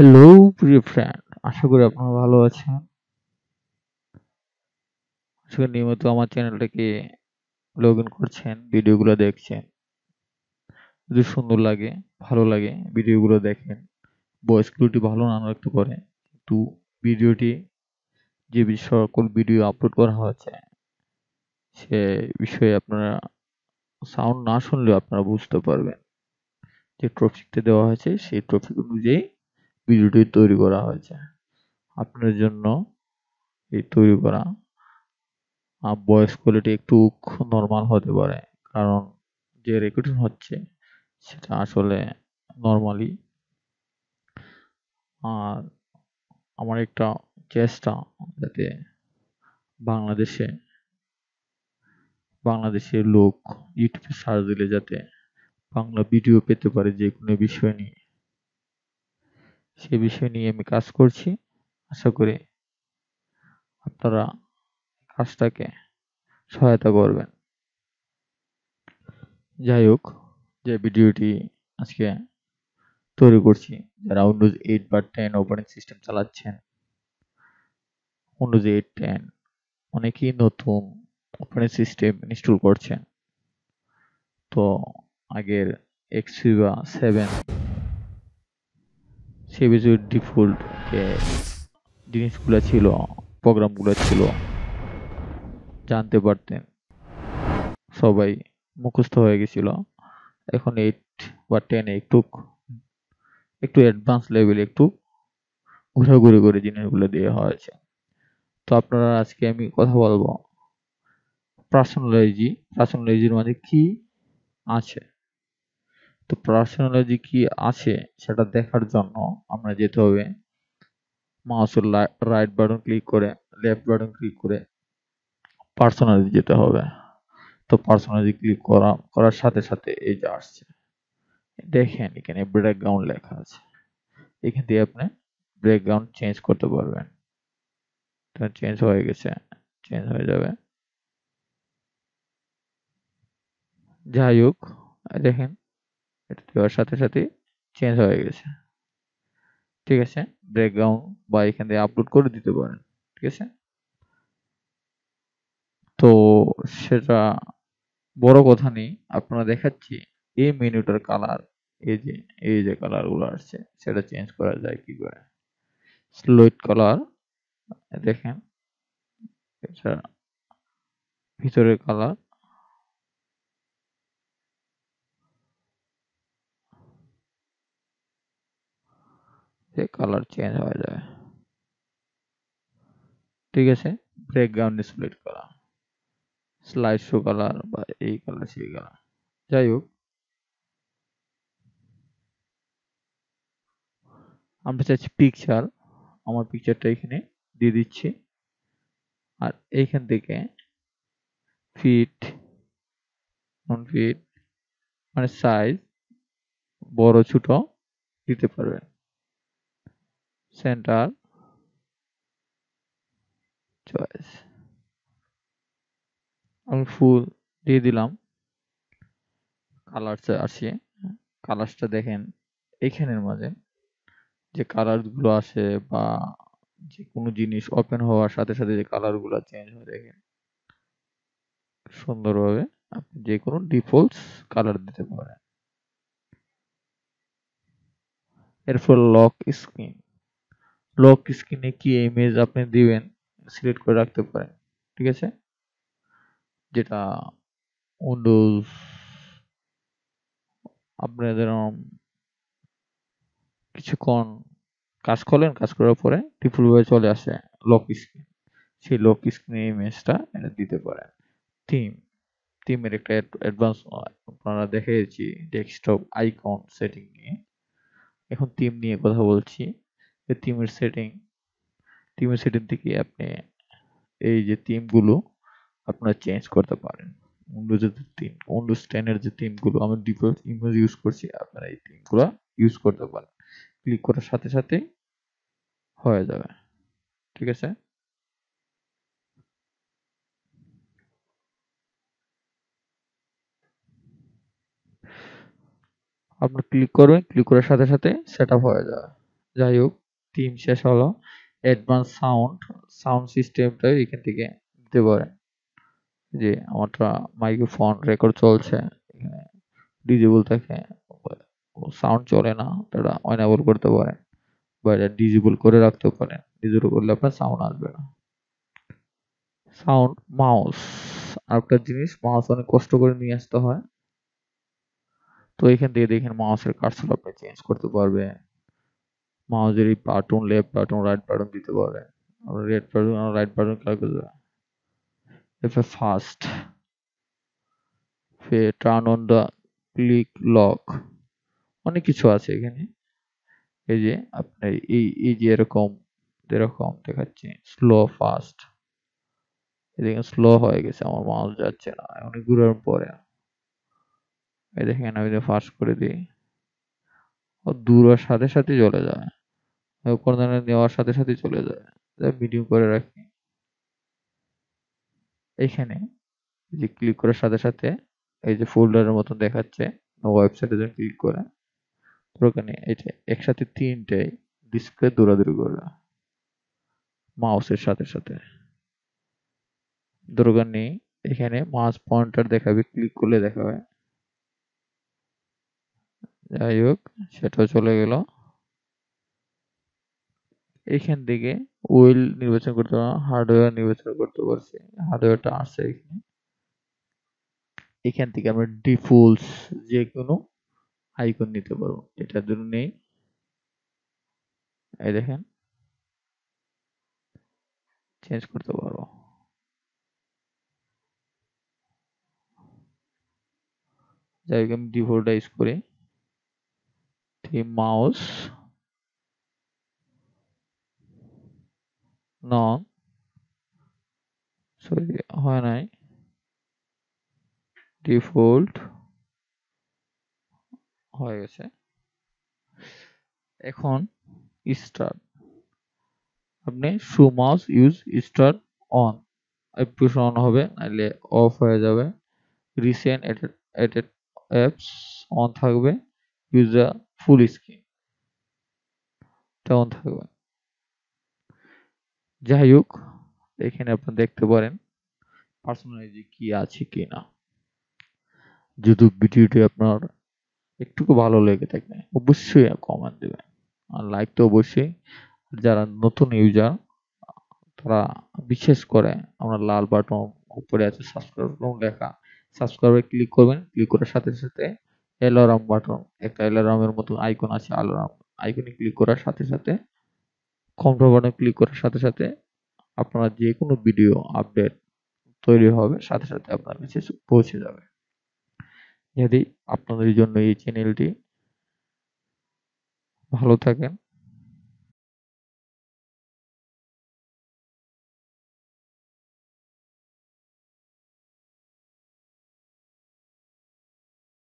Hello প্রিয় friend, আশা করি আপনারা ভালো আছেন। আশা করি নিয়মিত আমার চ্যানেলটাকে লগ ইন করছেন, ভিডিওগুলো দেখছেন। যদি সুন্দর লাগে, ভালো লাগে ভিডিওগুলো দেখেন। ভয়েস কোয়ালিটি ভালো না লাগতে পারে, কিন্তু ভিডিওটি যে সকল ভিডিও আপলোড করা হয়েছে সে বিষয়ে আপনারা সাউন্ড না শুনলেও আপনারা বুঝতে পারবেন যে টপিকটা দেওয়া হয়েছে সেই টপিক অনুযায়ী ভিডিওটি তৈরি করা হয়েছে। আপনার জন্য এই তৈরি করা ভয়েস কোয়ালিটি একটু নরমাল হতে পারে, কারণ যে রেকর্ডিং হচ্ছে সেটা আসলে নরমালি। আর আমার একটা চেষ্টা যাতে বাংলাদেশে বাংলাদেশের লোক ইউটিউবে সার্চ দিলে যাতে বাংলা ভিডিও পেতে পারে যে কোনো বিষয় নিয়ে, সে বিষয় নিয়ে আমি কাজ করছি। আশা করি আপনারা কাজটাকে সহায়তা করবেন। যাই হোক, যে ভিডিওটি আজকে তৈরি করছি, যারা উইন্ডোজ 8 বা 10 অপারেটিং সিস্টেম চালাচ্ছেন, উইন্ডোজ 8 10 অনেকেই নতুন অপারেটিং সিস্টেম ইনস্টল করছেন। তো আগের এক্সপি বা 7 সে বিষয়ে ডিফল্ট যে জিনিসগুলো ছিল, প্রোগ্রামগুলো ছিল, জানতে পারতেন, সবাই মুখস্থ হয়ে গেছিল। এখন 8 বা 10 একটু একটু অ্যাডভান্স লেভেলে একটু ঘোরাঘুরি করে জিনিসগুলো দেওয়া হয়েছে। তো আপনারা আজকে আমি কথা বলবো পার্সোনালজির মাঝে কি আছে। তো পার্সোনালজি কি আছে সেটা দেখার জন্য আমরা যেতে হবে মাউসের রাইট বাটন ক্লিক করে, লেফট বাটন ক্লিক করে পার্সোনালজি যেতে হবে। তো পার্সোনালজি ক্লিক করার সাথে সাথে এই যে আসছে, দেখেন এখানে ব্রেকগ্রাউন্ড লেখা আছে। এখান দিয়ে আপনি ব্রেকগ্রাউন্ড চেঞ্জ করতে পারবেন। তো চেঞ্জ হয়ে গেছে, চেঞ্জ হয়ে যাবে। যাই হোক, দেখেন এটা দেওয়ার সাথে সাথে চেঞ্জ হয়ে গেছে। ঠিক আছে, ব্রেকগ্রাউন্ড বা এখান দিয়ে আপলোড করে দিতে পারেন। ঠিক আছে, তো সেটা বড় কথা নেই, আপনারা দেখাচ্ছি এই মেনুটার কালার। এই যে কালার গুলো আসছে সেটা চেঞ্জ করা যায় কি করে। স্লোইড কালার, দেখেন এটা ভিতরের কালার, যে কালার চেঞ্জ হয়ে যায়। ঠিক আছে, ব্যাকগ্রাউন্ড স্প্লিট করা, স্লাইড শো কালার বা এই কালার সেই কালার। যাই হোক, আমরা চাচ্ছি পিকচার, আমার পিকচারটা এখানে দিয়ে দিচ্ছি। আর এইখান থেকে ফিট, নন ফিট মানে সাইজ বড় ছোট দিতে পারবেন। সেন্টার চয়েস আমি ফুল দিয়ে দিলাম। কালারস আসে, কালারসটা দেখেন এইখানের মাঝে যে কালার গুলো আসে বা যে কোনো জিনিস ওপেন হওয়ার সাথে সাথে যে কালার গুলো চেঞ্জ হয়, দেখেন সুন্দরভাবে আপনি যে কোনো ডিফল্ট কালার দিতে পারেন। এরপর লক স্ক্রিনে কি ইমেজ আপনি দিবেন সিলেক্ট করে রাখতে পারেন। ঠিক আছে, যেটা উইন্ডোজ আপনাদের কিছুক্ষণ কাজ করলেন, কাজ করার পরে ডিফল্ট ভাবে চলে আসে লক স্ক্রিন, সেই লক স্ক্রিনের ইমেজটা এটা দিতে পারেন। থিম, থিমের একটা অ্যাডভান্স আপনারা দেখেছি ডেস্কটপ আইকন সেটিং নিয়ে। এখন থিম নিয়ে কথা বলছি। যে থিমের সেটিং থেকে আপনি এই যে থিমগুলো আপনারা চেঞ্জ করতে পারেন। উইন্ডোজ 10 এর যে থিমগুলো আমি ডিফল্ট ইমেজ ইউজ করছি, আপনারা এই থিমগুলো ইউজ করতে পারেন। ক্লিক করার সাথে সাথে হয়ে যাবে। ঠিক আছে, আপনি ক্লিক করবেন, ক্লিক করার সাথে সাথে সেট আপ হয়ে যাবে। যাই হোক, থিম শেষ হলো। অ্যাডভান্স সাউন্ড সিস্টেমটা এখান থেকে দিতে পারেন। যে আমারটা মাইক্রোফোন রেকর্ড চলছে, এখানে ডিজেবল থাকে, সাউন্ড চলে না, তারা অনেবল করতে পারেন বা এটা ডিজেবল করে রাখতে পারেন। ডিজেবল করলে আপনার সাউন্ড আসবে না। সাউন্ড মাউস, আরেকটা জিনিস, মাউস অনেক কষ্ট করে নিয়ে আসতে হয়। তো এখান থেকে দেখেন মাউসের কার্সর আপনি চেঞ্জ করতে পারবেন। মাউসের এই button, left button, right button দিতে পারবেন। রেড বাটন আর রাইট বাটন কাজ করবে first, turn on the click lock, অনেক কিছু আছে এখানে। এই যে আপনার এই যে এরকম এরকম দেখাচ্ছে স্লো ফাস্ট, এদিকে স্লো হয়ে গেছে, আমার মাউস যাচ্ছে না, অনেক ঘুরার পরে। এই দেখেন আমি যদি ফাস্ট করে দিই, ও দূরের সাথে সাথে চলে যায়, কোণে নেওয়ার সাথে সাথে চলে যায়। মিডিয়াম করে রাখি। এইখানে যে ক্লিক করার সাথে সাথে এই যে ফোল্ডারের মতো দেখাচ্ছে, ওয়েবসাইটে যখন ক্লিক করে, তো ওখানে এই যে একসাথে তিনটে ডিসপ্লে দৌড়াদৌড়ি করবে মাউসের সাথে সাথে। দরকার নেই, এখানে মাউস পয়েন্টার দেখাবে, ক্লিক করলে দেখাবে। যাই হোক, সেটাও চলে গেল। এখান থেকে উইল নির্বাচন করতে পারবো, হার্ডওয়্যার নির্বাচন করতে পারছি, হার্ডওয়্যারটা আছে এখানে। এখান থেকে আমরা ডিফল্টস যে কোনো আইকন নিতে পারবো, এটার জন্য নেই। এই দেখেন, চেঞ্জ করতে পারবো। যাই হোক, আমি ডিফল্টটা ইউজ করি। মাউস নন, সরি হয় নাই, ডিফল্ট হয়ে গেছে। এখন স্টার্ট, আপনি show mouse use start on, push on হবে, নাহলে অফ হয়ে যাবে। রিসেন্ট এডেড অ্যাপস অন থাকবে, use the full screen on থাকবে। যাই হোক, এখানে আপনি দেখতে পারেন পার্সোনালাইজে কি আছে কি না। যদি ভিডিওটি আপনার একটুকু ভালো লেগে থাকে অবশ্যই কমেন্ট দেবেন, আর লাইক তো অবশ্যই। যারা নতুন ইউজার তারা বিশেষ করে আমরা লাল বাটন উপরে আছে সাবস্ক্রাইব লেখা, সাবস্ক্রাইবে ক্লিক করবেন, ক্লিক করার সাথে সাথে অ্যালার্ম বাটন, একটা অ্যালার্মের মতো আইকন আছে, অ্যালার্ম আইকনে ক্লিক করার সাথে সাথে, কন্ট্রোল বাটনে ক্লিক করার সাথে সাথে আপনার যে কোনো ভিডিও আপডেট তৈরি হবে সাথে সাথে আপনার কাছে পৌঁছে যাবে। যদি আপনাদের জন্য এই চ্যানেলটি ভালো থাকেন,